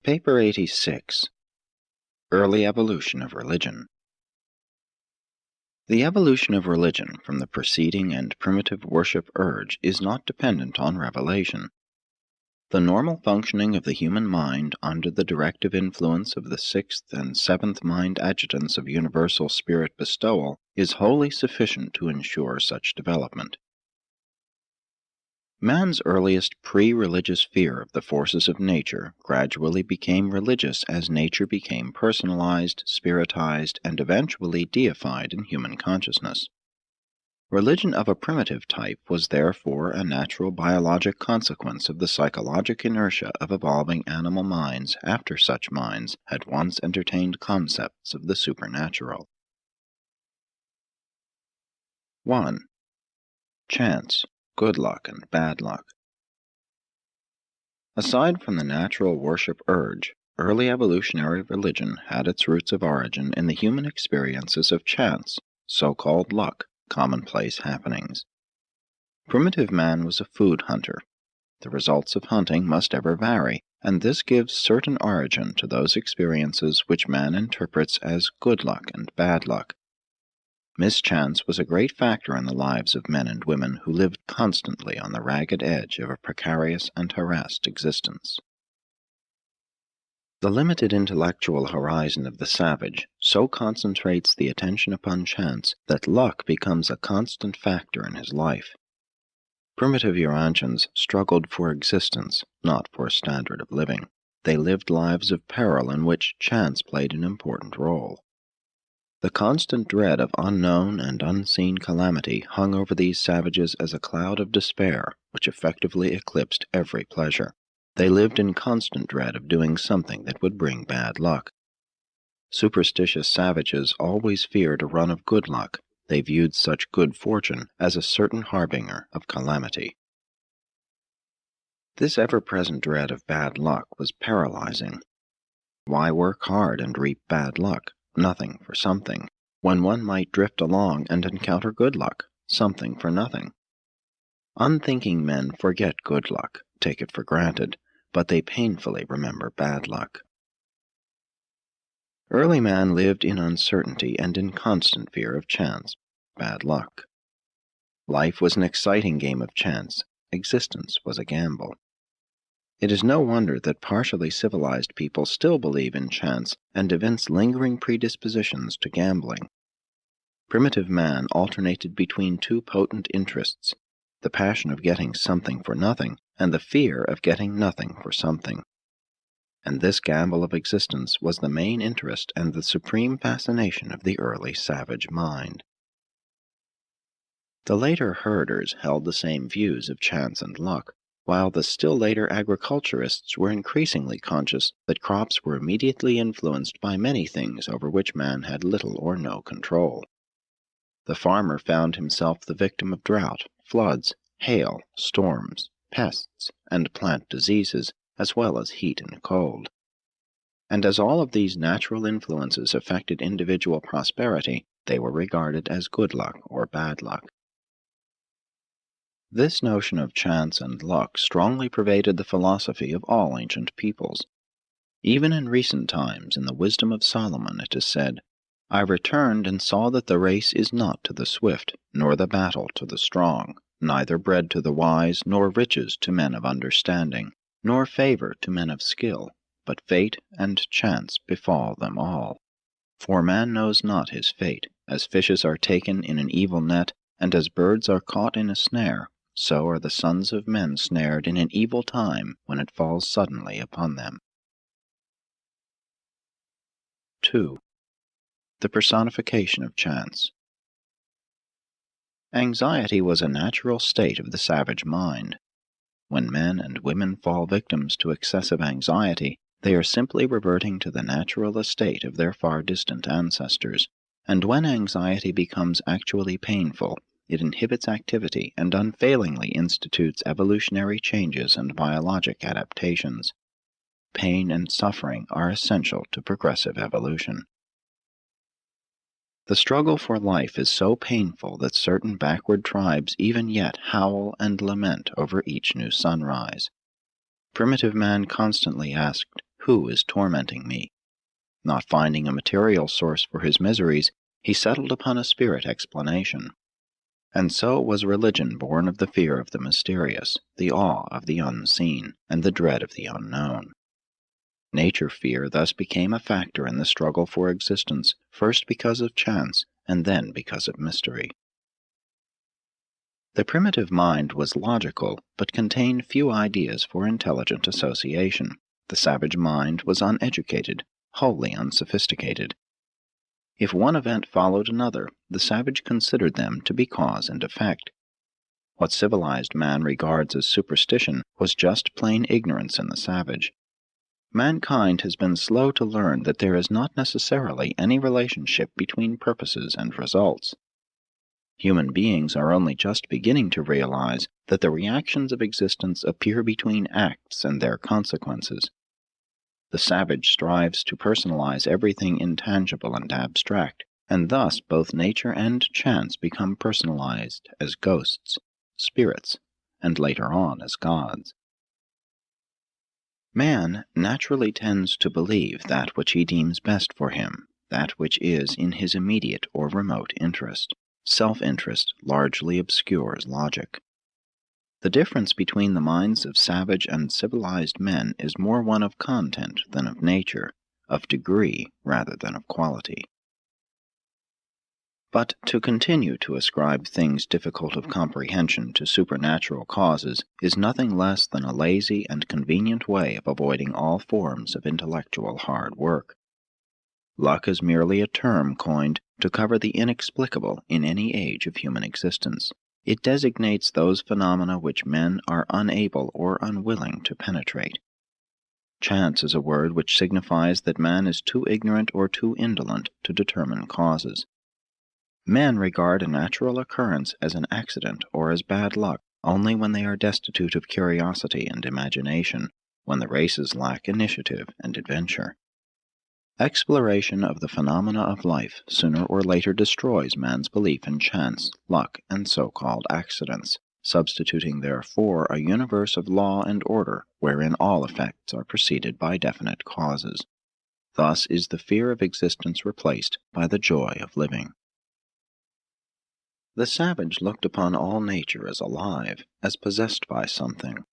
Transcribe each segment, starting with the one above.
Paper 86. Early Evolution of Religion. The evolution of religion from the preceding and primitive worship urge is not dependent on revelation. The normal functioning of the human mind under the directive influence of the sixth and seventh mind adjutants of universal spirit bestowal is wholly sufficient to ensure such development. Man's earliest pre-religious fear of the forces of nature gradually became religious as nature became personalized, spiritized, and eventually deified in human consciousness. Religion of a primitive type was therefore a natural biologic consequence of the psychologic inertia of evolving animal minds after such minds had once entertained concepts of the supernatural. 1. Chance. Good luck and bad luck. Aside from the natural worship urge, early evolutionary religion had its roots of origin in the human experiences of chance, so-called luck, commonplace happenings. Primitive man was a food hunter. The results of hunting must ever vary, and this gives certain origin to those experiences which man interprets as good luck and bad luck. Mischance was a great factor in the lives of men and women who lived constantly on the ragged edge of a precarious and harassed existence. The limited intellectual horizon of the savage so concentrates the attention upon chance that luck becomes a constant factor in his life. Primitive Urantians struggled for existence, not for a standard of living. They lived lives of peril in which chance played an important role. The constant dread of unknown and unseen calamity hung over these savages as a cloud of despair which effectively eclipsed every pleasure. They lived in constant dread of doing something that would bring bad luck. Superstitious savages always feared a run of good luck. They viewed such good fortune as a certain harbinger of calamity. This ever-present dread of bad luck was paralyzing. Why work hard and reap bad luck? Nothing for something, when one might drift along and encounter good luck, something for nothing. Unthinking men forget good luck, take it for granted, but they painfully remember bad luck. Early man lived in uncertainty and in constant fear of chance, bad luck. Life was an exciting game of chance, existence was a gamble. It is no wonder that partially civilized people still believe in chance and evince lingering predispositions to gambling. Primitive man alternated between two potent interests, the passion of getting something for nothing and the fear of getting nothing for something. And this gamble of existence was the main interest and the supreme fascination of the early savage mind. The later herders held the same views of chance and luck, while the still later agriculturists were increasingly conscious that crops were immediately influenced by many things over which man had little or no control. The farmer found himself the victim of drought, floods, hail, storms, pests, and plant diseases, as well as heat and cold. And as all of these natural influences affected individual prosperity, they were regarded as good luck or bad luck. This notion of chance and luck strongly pervaded the philosophy of all ancient peoples. Even in recent times, in the wisdom of Solomon, it is said, "I returned and saw that the race is not to the swift, nor the battle to the strong, neither bread to the wise, nor riches to men of understanding, nor favor to men of skill, but fate and chance befall them all. For man knows not his fate, as fishes are taken in an evil net, and as birds are caught in a snare, so are the sons of men snared in an evil time when it falls suddenly upon them." 2. The personification of chance. Anxiety was a natural state of the savage mind. When men and women fall victims to excessive anxiety, they are simply reverting to the natural estate of their far distant ancestors, and when anxiety becomes actually painful, it inhibits activity and unfailingly institutes evolutionary changes and biologic adaptations. Pain and suffering are essential to progressive evolution. The struggle for life is so painful that certain backward tribes even yet howl and lament over each new sunrise. Primitive man constantly asked, Who is tormenting me? Not finding a material source for his miseries, he settled upon a spirit explanation. And so was religion born of the fear of the mysterious, the awe of the unseen, and the dread of the unknown. Nature fear thus became a factor in the struggle for existence, first because of chance, and then because of mystery. The primitive mind was logical, but contained few ideas for intelligent association. The savage mind was uneducated, wholly unsophisticated. If one event followed another, the savage considered them to be cause and effect. What civilized man regards as superstition was just plain ignorance in the savage. Mankind has been slow to learn that there is not necessarily any relationship between purposes and results. Human beings are only just beginning to realize that the reactions of existence appear between acts and their consequences. The savage strives to personalize everything intangible and abstract, and thus both nature and chance become personalized as ghosts, spirits, and later on as gods. Man naturally tends to believe that which he deems best for him, that which is in his immediate or remote interest. Self-interest largely obscures logic. The difference between the minds of savage and civilized men is more one of content than of nature, of degree rather than of quality. But to continue to ascribe things difficult of comprehension to supernatural causes is nothing less than a lazy and convenient way of avoiding all forms of intellectual hard work. Luck is merely a term coined to cover the inexplicable in any age of human existence. It designates those phenomena which men are unable or unwilling to penetrate. Chance is a word which signifies that man is too ignorant or too indolent to determine causes. Men regard a natural occurrence as an accident or as bad luck only when they are destitute of curiosity and imagination, when the races lack initiative and adventure. Exploration of the phenomena of life sooner or later destroys man's belief in chance, luck, and so-called accidents, substituting therefore a universe of law and order wherein all effects are preceded by definite causes. Thus is the fear of existence replaced by the joy of living. The savage looked upon all nature as alive, as possessed by something.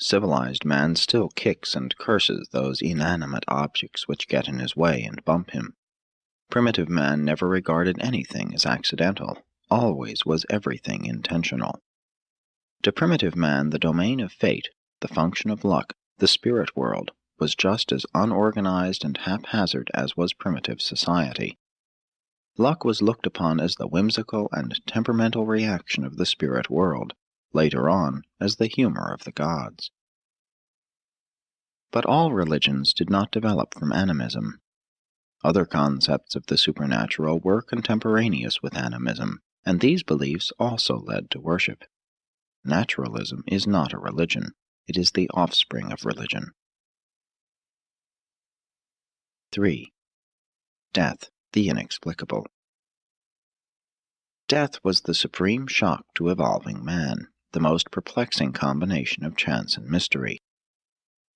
Civilized man still kicks and curses those inanimate objects which get in his way and bump him. Primitive man never regarded anything as accidental, always was everything intentional. To primitive man the domain of fate, the function of luck, the spirit world, was just as unorganized and haphazard as was primitive society. Luck was looked upon as the whimsical and temperamental reaction of the spirit world, later on as the humor of the gods. But all religions did not develop from animism. Other concepts of the supernatural were contemporaneous with animism, and these beliefs also led to worship. Naturalism is not a religion, it is the offspring of religion. 3. Death, the inexplicable. Death was the supreme shock to evolving man, the most perplexing combination of chance and mystery.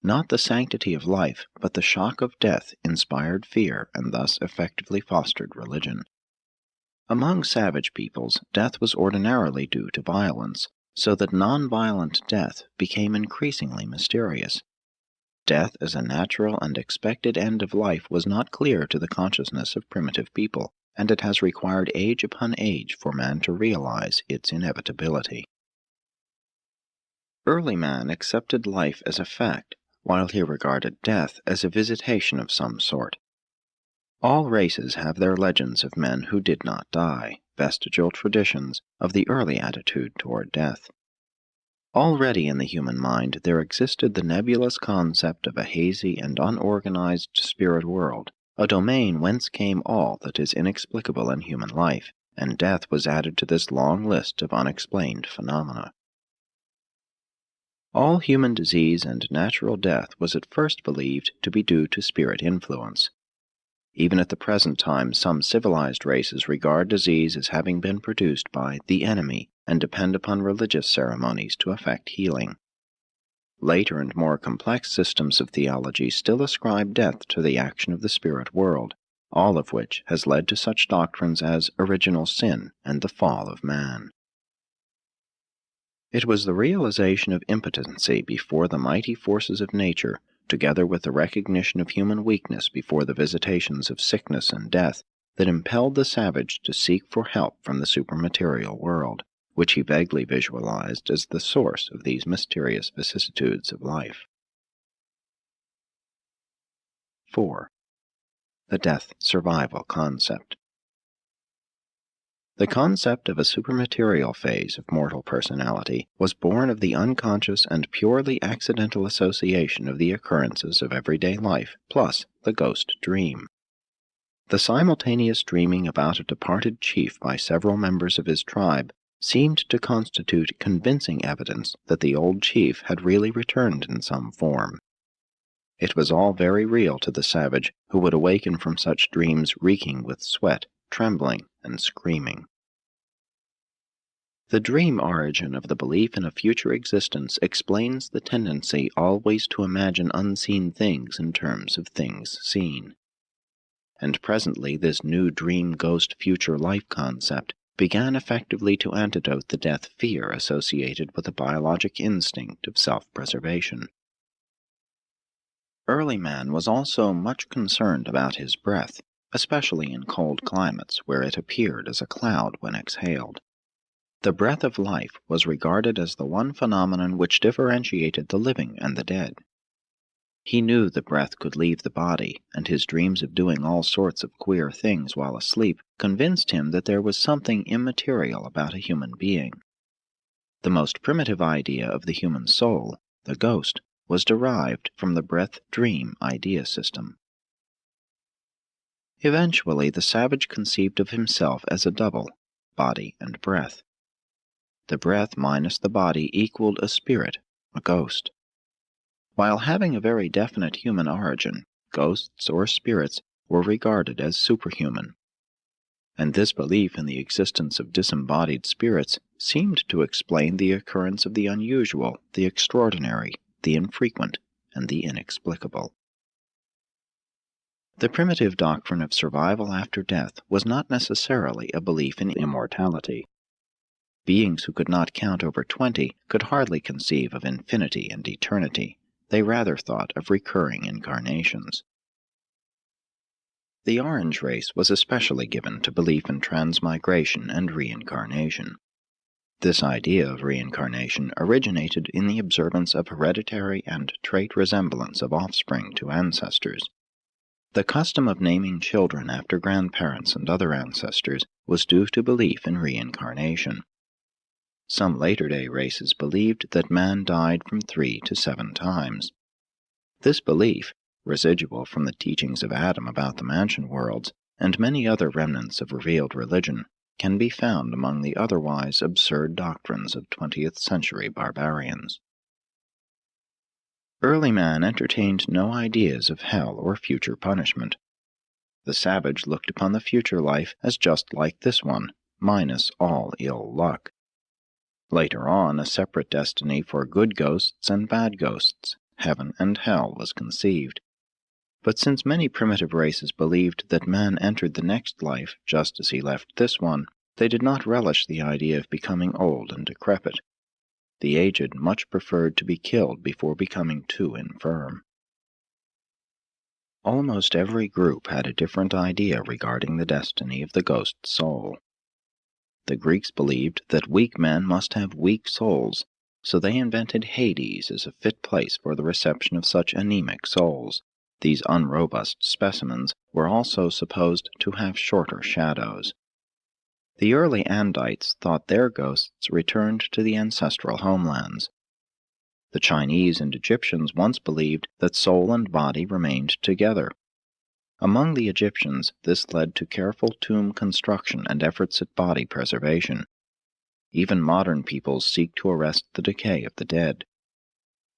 Not the sanctity of life, but the shock of death inspired fear and thus effectively fostered religion. Among savage peoples, death was ordinarily due to violence, so that non-violent death became increasingly mysterious. Death as a natural and expected end of life was not clear to the consciousness of primitive people, and it has required age upon age for man to realize its inevitability. Early man accepted life as a fact, while he regarded death as a visitation of some sort. All races have their legends of men who did not die, vestigial traditions of the early attitude toward death. Already in the human mind there existed the nebulous concept of a hazy and unorganized spirit world, a domain whence came all that is inexplicable in human life, and death was added to this long list of unexplained phenomena. All human disease and natural death was at first believed to be due to spirit influence. Even at the present time, some civilized races regard disease as having been produced by the enemy and depend upon religious ceremonies to effect healing. Later and more complex systems of theology still ascribe death to the action of the spirit world, all of which has led to such doctrines as original sin and the fall of man. It was the realization of impotency before the mighty forces of nature, together with the recognition of human weakness before the visitations of sickness and death, that impelled the savage to seek for help from the supermaterial world, which he vaguely visualized as the source of these mysterious vicissitudes of life. 4. The death-survival concept. The concept of a supermaterial phase of mortal personality was born of the unconscious and purely accidental association of the occurrences of everyday life plus the ghost dream. The simultaneous dreaming about a departed chief by several members of his tribe seemed to constitute convincing evidence that the old chief had really returned in some form. It was all very real to the savage, who would awaken from such dreams reeking with sweat, trembling, and screaming. The dream origin of the belief in a future existence explains the tendency always to imagine unseen things in terms of things seen. And presently this new dream ghost future life concept began effectively to antidote the death fear associated with the biologic instinct of self-preservation. Early man was also much concerned about his breath, especially in cold climates where it appeared as a cloud when exhaled. The breath of life was regarded as the one phenomenon which differentiated the living and the dead. He knew the breath could leave the body, and his dreams of doing all sorts of queer things while asleep convinced him that there was something immaterial about a human being. The most primitive idea of the human soul, the ghost, was derived from the breath-dream idea system. Eventually, the savage conceived of himself as a double, body and breath. The breath minus the body equaled a spirit, a ghost. While having a very definite human origin, ghosts or spirits were regarded as superhuman. And this belief in the existence of disembodied spirits seemed to explain the occurrence of the unusual, the extraordinary, the infrequent, and the inexplicable. The primitive doctrine of survival after death was not necessarily a belief in immortality. Beings who could not count over 20 could hardly conceive of infinity and eternity. They rather thought of recurring incarnations. The Orange race was especially given to belief in transmigration and reincarnation. This idea of reincarnation originated in the observance of hereditary and trait resemblance of offspring to ancestors. The custom of naming children after grandparents and other ancestors was due to belief in reincarnation. Some later-day races believed that man died from 3 to 7 times. This belief, residual from the teachings of Adam about the mansion worlds, and many other remnants of revealed religion, can be found among the otherwise absurd doctrines of 20th century barbarians. Early man entertained no ideas of hell or future punishment. The savage looked upon the future life as just like this one, minus all ill luck. Later on, a separate destiny for good ghosts and bad ghosts, heaven and hell, was conceived. But since many primitive races believed that man entered the next life just as he left this one, they did not relish the idea of becoming old and decrepit. The aged much preferred to be killed before becoming too infirm. Almost every group had a different idea regarding the destiny of the ghost soul. The Greeks believed that weak men must have weak souls, so they invented Hades as a fit place for the reception of such anemic souls. These unrobust specimens were also supposed to have shorter shadows. The early Andites thought their ghosts returned to the ancestral homelands. The Chinese and Egyptians once believed that soul and body remained together. Among the Egyptians, this led to careful tomb construction and efforts at body preservation. Even modern peoples seek to arrest the decay of the dead.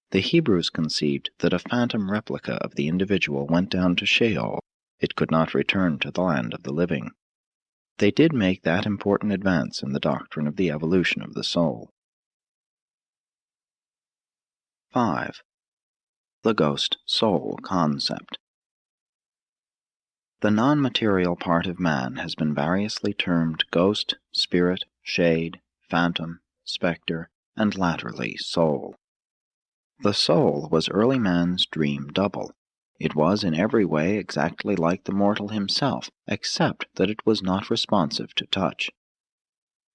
The Hebrews conceived that a phantom replica of the individual went down to Sheol. It could not return to the land of the living. They did make that important advance in the doctrine of the evolution of the soul. 5. The ghost-soul concept. The non-material part of man has been variously termed ghost, spirit, shade, phantom, spectre, and latterly soul. The soul was early man's dream double. It was in every way exactly like the mortal himself, except that it was not responsive to touch.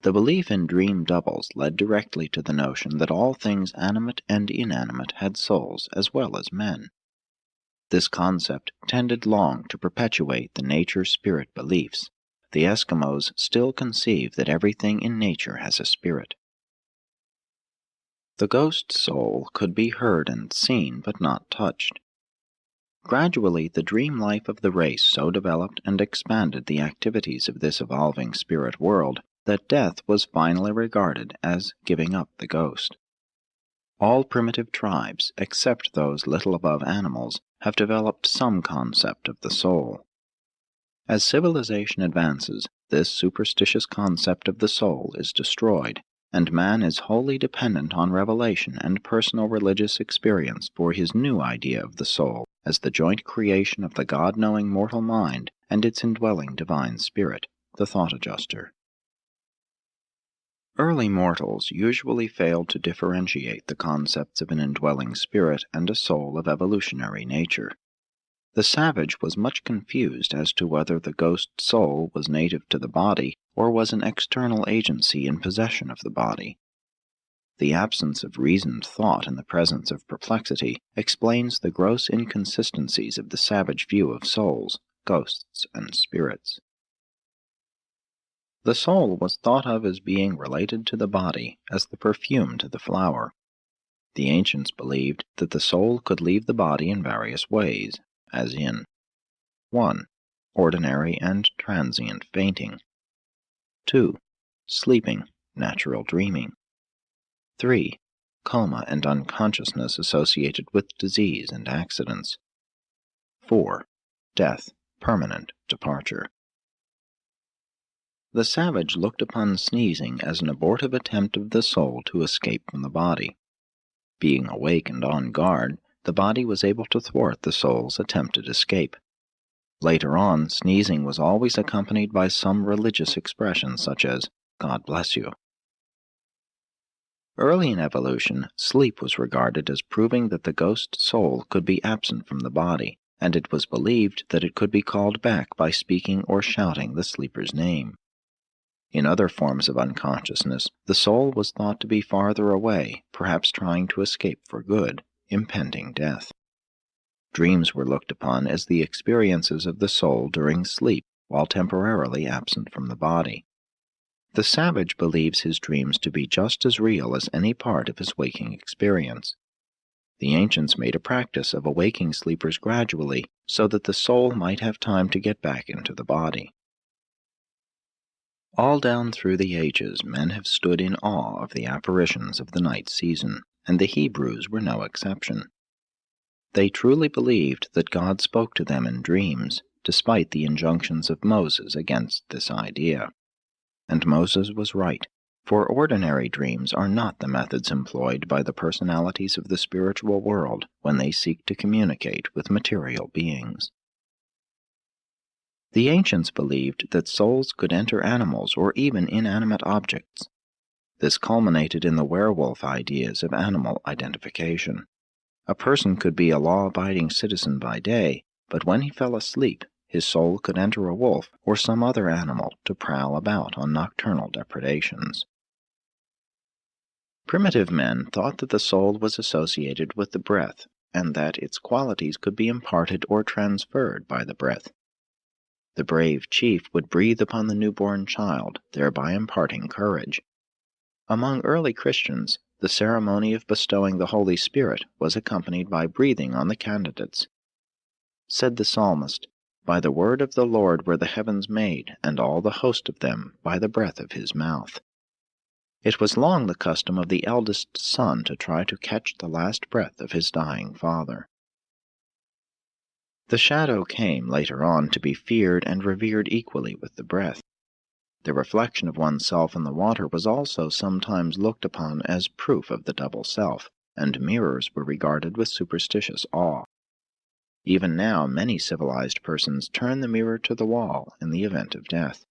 The belief in dream doubles led directly to the notion that all things animate and inanimate had souls as well as men. This concept tended long to perpetuate the nature-spirit beliefs. The Eskimos still conceive that everything in nature has a spirit. The ghost soul could be heard and seen, but not touched. Gradually, the dream life of the race so developed and expanded the activities of this evolving spirit world that death was finally regarded as giving up the ghost. All primitive tribes, except those little above animals, have developed some concept of the soul. As civilization advances, this superstitious concept of the soul is destroyed, and man is wholly dependent on revelation and personal religious experience for his new idea of the soul as the joint creation of the God-knowing mortal mind and its indwelling divine spirit, the thought adjuster. Early mortals usually failed to differentiate the concepts of an indwelling spirit and a soul of evolutionary nature. The savage was much confused as to whether the ghost soul was native to the body or was an external agency in possession of the body. The absence of reasoned thought in the presence of perplexity explains the gross inconsistencies of the savage view of souls, ghosts, and spirits. The soul was thought of as being related to the body as the perfume to the flower. The ancients believed that the soul could leave the body in various ways, as in 1. Ordinary and transient fainting. 2. Sleeping, natural dreaming. 3. Coma and unconsciousness associated with disease and accidents. 4. Death, permanent departure. The savage looked upon sneezing as an abortive attempt of the soul to escape from the body. Being awake and on guard, the body was able to thwart the soul's attempted escape. Later on, sneezing was always accompanied by some religious expression such as, "God bless you." Early in evolution, sleep was regarded as proving that the ghost soul could be absent from the body, and it was believed that it could be called back by speaking or shouting the sleeper's name. In other forms of unconsciousness, the soul was thought to be farther away, perhaps trying to escape for good, impending death. Dreams were looked upon as the experiences of the soul during sleep, while temporarily absent from the body. The savage believes his dreams to be just as real as any part of his waking experience. The ancients made a practice of awaking sleepers gradually so that the soul might have time to get back into the body. All down through the ages, men have stood in awe of the apparitions of the night season, and the Hebrews were no exception. They truly believed that God spoke to them in dreams, despite the injunctions of Moses against this idea. And Moses was right, for ordinary dreams are not the methods employed by the personalities of the spiritual world when they seek to communicate with material beings. The ancients believed that souls could enter animals or even inanimate objects. This culminated in the werewolf ideas of animal identification. A person could be a law-abiding citizen by day, but when he fell asleep, his soul could enter a wolf or some other animal to prowl about on nocturnal depredations. Primitive men thought that the soul was associated with the breath, and that its qualities could be imparted or transferred by the breath. The brave chief would breathe upon the newborn child, thereby imparting courage. Among early Christians, the ceremony of bestowing the Holy Spirit was accompanied by breathing on the candidates. Said the psalmist, "By the word of the Lord were the heavens made, and all the host of them by the breath of his mouth." It was long the custom of the eldest son to try to catch the last breath of his dying father. The shadow came later on to be feared and revered equally with the breath. The reflection of oneself in the water was also sometimes looked upon as proof of the double self, and mirrors were regarded with superstitious awe. Even now, many civilized persons turn the mirror to the wall in the event of death.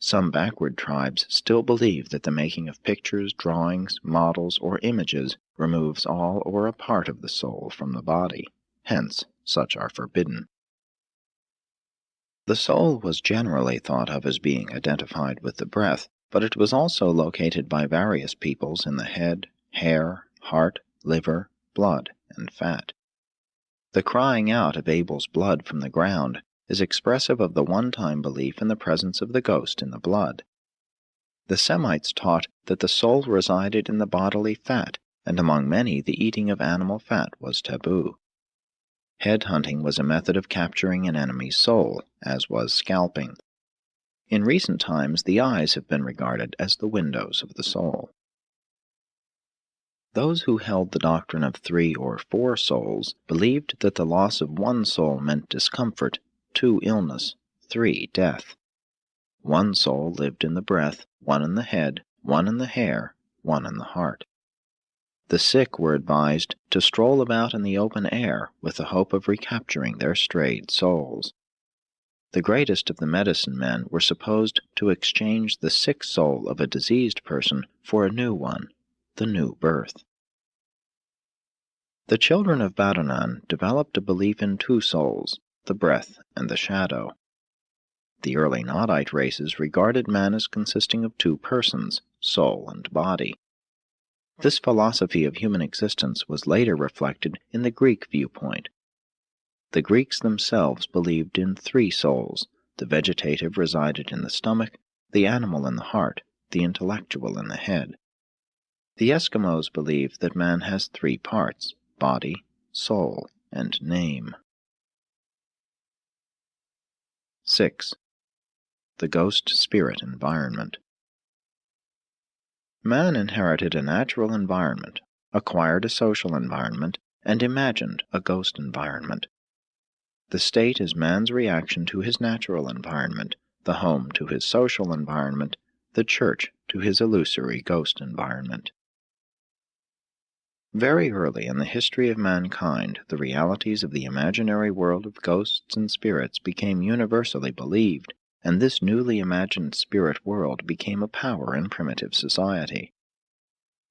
Some backward tribes still believe that the making of pictures, drawings, models, or images removes all or a part of the soul from the body. Hence, such are forbidden. The soul was generally thought of as being identified with the breath, but it was also located by various peoples in the head, hair, heart, liver, blood, and fat. The crying out of Abel's blood from the ground is expressive of the one-time belief in the presence of the ghost in the blood. The Semites taught that the soul resided in the bodily fat, and among many the eating of animal fat was taboo. Headhunting was a method of capturing an enemy's soul, as was scalping. In recent times, the eyes have been regarded as the windows of the soul. Those who held the doctrine of 3 or 4 souls believed that the loss of one soul meant discomfort, 2 illness, 3 death. One soul lived in the breath, 1 in the head, 1 in the hair, 1 in the heart. The sick were advised to stroll about in the open air with the hope of recapturing their strayed souls. The greatest of the medicine men were supposed to exchange the sick soul of a diseased person for a new one, the new birth. The children of Nebadon developed a belief in 2 souls, the breath and the shadow. The early Nodite races regarded man as consisting of 2 persons, soul and body. This philosophy of human existence was later reflected in the Greek viewpoint. The Greeks themselves believed in 3 souls. The vegetative resided in the stomach, the animal in the heart, the intellectual in the head. The Eskimos believe that man has 3 parts, body, soul, and name. 6. The ghost-spirit environment. Man inherited a natural environment, acquired a social environment, and imagined a ghost environment. The state is man's reaction to his natural environment, the home to his social environment, the church to his illusory ghost environment. Very early in the history of mankind, the realities of the imaginary world of ghosts and spirits became universally believed, and this newly imagined spirit world became a power in primitive society.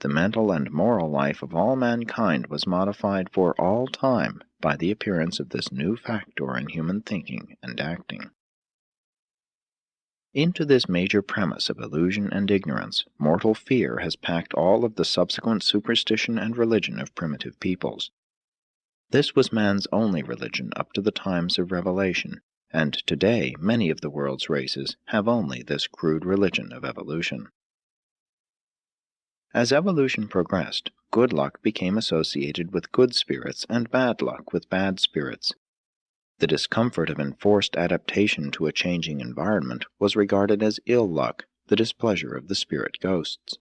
The mental and moral life of all mankind was modified for all time by the appearance of this new factor in human thinking and acting. Into this major premise of illusion and ignorance, mortal fear has packed all of the subsequent superstition and religion of primitive peoples. This was man's only religion up to the times of revelation, and today many of the world's races have only this crude religion of evolution. As evolution progressed, good luck became associated with good spirits and bad luck with bad spirits. The discomfort of enforced adaptation to a changing environment was regarded as ill luck, the displeasure of the spirit ghosts.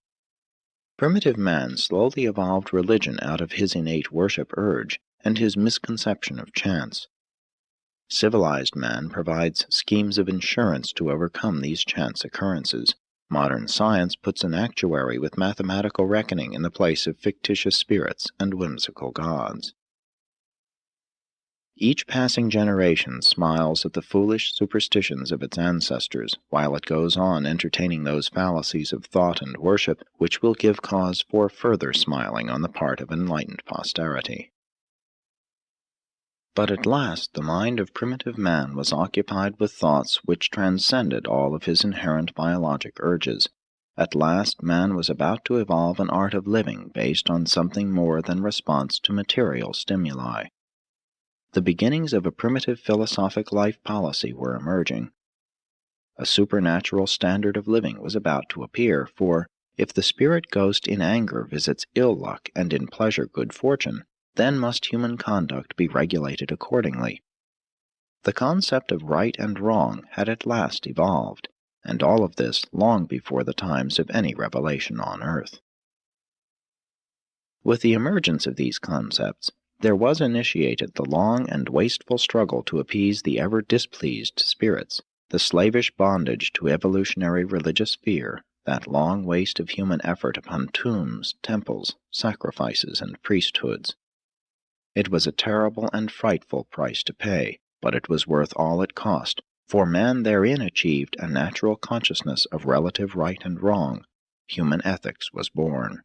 Primitive man slowly evolved religion out of his innate worship urge and his misconception of chance. Civilized man provides schemes of insurance to overcome these chance occurrences. Modern science puts an actuary with mathematical reckoning in the place of fictitious spirits and whimsical gods. Each passing generation smiles at the foolish superstitions of its ancestors, while it goes on entertaining those fallacies of thought and worship which will give cause for further smiling on the part of enlightened posterity. But at last the mind of primitive man was occupied with thoughts which transcended all of his inherent biologic urges. At last man was about to evolve an art of living based on something more than response to material stimuli. The beginnings of a primitive philosophic life policy were emerging. A supernatural standard of living was about to appear, for if the spirit ghost in anger visits ill luck and in pleasure good fortune, then must human conduct be regulated accordingly. The concept of right and wrong had at last evolved, and all of this long before the times of any revelation on earth. With the emergence of these concepts, there was initiated the long and wasteful struggle to appease the ever-displeased spirits, the slavish bondage to evolutionary religious fear, that long waste of human effort upon tombs, temples, sacrifices, and priesthoods. It was a terrible and frightful price to pay, but it was worth all it cost, for man therein achieved a natural consciousness of relative right and wrong. Human ethics was born.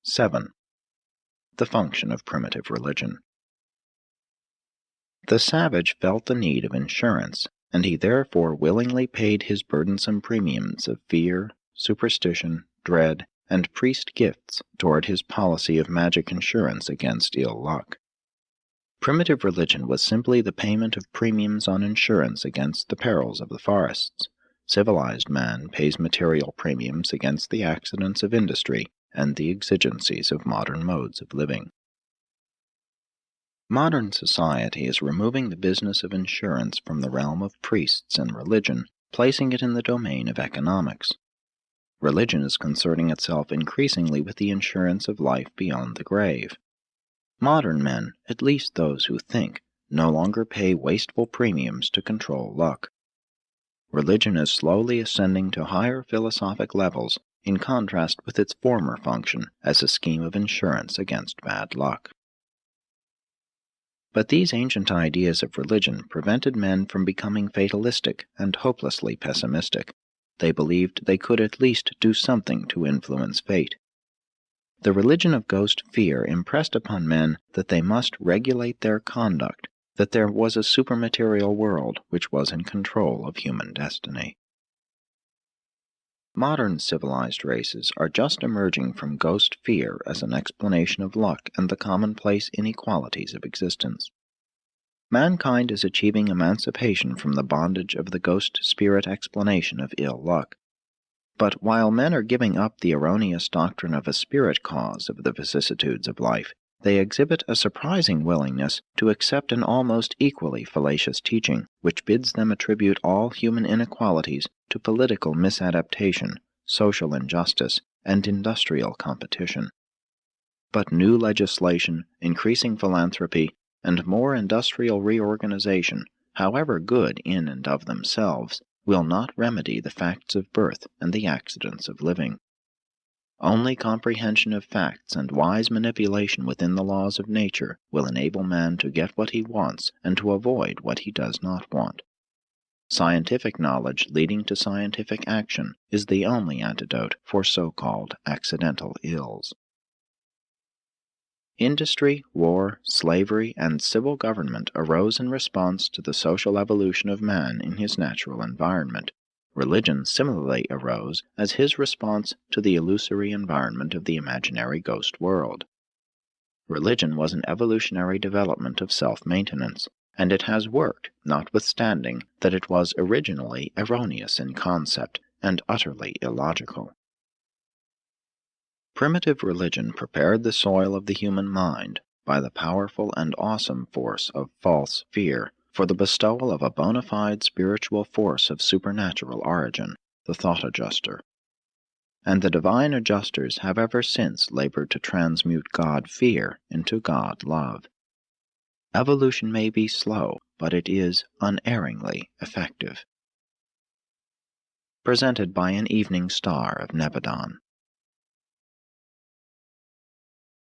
7. The function of primitive religion. The savage felt the need of insurance, and he therefore willingly paid his burdensome premiums of fear, superstition, dread, and priest gifts toward his policy of magic insurance against ill luck. Primitive religion was simply the payment of premiums on insurance against the perils of the forests. Civilized man pays material premiums against the accidents of industry and the exigencies of modern modes of living. Modern society is removing the business of insurance from the realm of priests and religion, placing it in the domain of economics. Religion is concerning itself increasingly with the insurance of life beyond the grave. Modern men, at least those who think, no longer pay wasteful premiums to control luck. Religion is slowly ascending to higher philosophic levels in contrast with its former function as a scheme of insurance against bad luck. But these ancient ideas of religion prevented men from becoming fatalistic and hopelessly pessimistic. They believed they could at least do something to influence fate. The religion of ghost fear impressed upon men that they must regulate their conduct, that there was a supermaterial world which was in control of human destiny. Modern civilized races are just emerging from ghost fear as an explanation of luck and the commonplace inequalities of existence. Mankind is achieving emancipation from the bondage of the ghost spirit explanation of ill luck. But while men are giving up the erroneous doctrine of a spirit cause of the vicissitudes of life, they exhibit a surprising willingness to accept an almost equally fallacious teaching, which bids them attribute all human inequalities to political misadaptation, social injustice, and industrial competition. But new legislation, increasing philanthropy, and more industrial reorganization, however good in and of themselves, will not remedy the facts of birth and the accidents of living. Only comprehension of facts and wise manipulation within the laws of nature will enable man to get what he wants and to avoid what he does not want. Scientific knowledge leading to scientific action is the only antidote for so-called accidental ills. Industry, war, slavery, and civil government arose in response to the social evolution of man in his natural environment. Religion similarly arose as his response to the illusory environment of the imaginary ghost world. Religion was an evolutionary development of self-maintenance, and it has worked, notwithstanding that it was originally erroneous in concept and utterly illogical. Primitive religion prepared the soil of the human mind, by the powerful and awesome force of false fear, for the bestowal of a bona fide spiritual force of supernatural origin, the thought adjuster. And the divine adjusters have ever since labored to transmute God-fear into God-love. Evolution may be slow, but it is unerringly effective. Presented by an evening star of Nebadon.